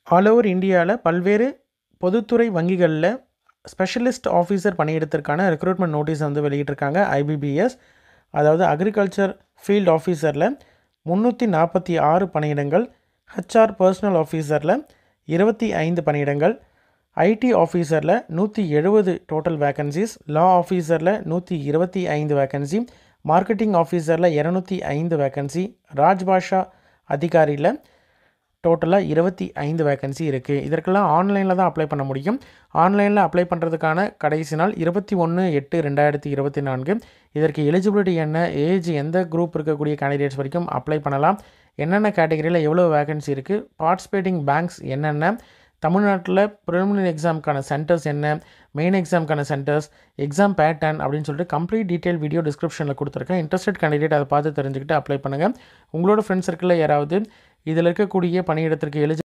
All over இந்தியாவில் பல்வேறு பொதுத்துறை வங்கிகளில் ஸ்பெஷலிஸ்ட் ஆஃபீஸர் பணியிடத்திற்கான ரெக்ரூட்மெண்ட் நோட்டீஸ் வந்து வெளியிட்டிருக்காங்க. ஐபிபிஎஸ், அதாவது அக்ரிகல்ச்சர் ஃபீல்ட் ஆஃபீஸரில் 346 பணியிடங்கள், ஹெச்ஆர் பர்சனல் ஆஃபீஸரில் 25 பணியிடங்கள், ஐடி ஆஃபீஸரில் 170 டோட்டல் வேக்கன்சிஸ், லா ஆஃபீஸரில் 125 வேக்கன்சி, மார்க்கெட்டிங் ஆஃபீஸரில் 205 வேக்கன்சி, ராஜ்பாஷா அதிகாரியில் டோட்டலாக 25 வேக்கன்சி இருக்குது. இதற்கெல்லாம் ஆன்லைனில் தான் அப்ளை பண்ண முடியும். ஆன்லைனில் அப்ளை பண்ணுறதுக்கான கடைசி நாள் 21/8/2024. இதற்கு எலிஜிபிலிட்டி என்ன, ஏஜ், எந்த குரூப் இருக்கக்கூடிய கேண்டிடேட்ஸ் வரைக்கும் அப்ளை பண்ணலாம், என்னென்ன கேட்டகரியில் எவ்வளோ வேக்கன்சி இருக்குது, பார்ட்டிசிபேட்டிங் பேங்க்ஸ் என்னென்ன, தமிழ்நாட்டில் ப்ரிலிமினரி எக்ஸாமுக்கான சென்டர்ஸ் என்ன, மெயின் எக்ஸாமுக்கான சென்டர்ஸ், எக்ஸாம் பேட்டர்ன் அப்படின்னு சொல்லிட்டு கம்ப்ளீட் டீட்டெயில் வீடியோ டிஸ்கிரிப்ஷனில் கொடுத்துருக்கேன். இன்ட்ரெஸ்டட் கேண்டிடேட் அதை பார்த்து தெரிஞ்சுக்கிட்டு அப்ளை பண்ணுங்கள். உங்களோட ஃப்ரெண்ட்ஸ் சர்க்கிளில் யாராவது இதில் இருக்கக்கூடிய பணியிடத்திற்கு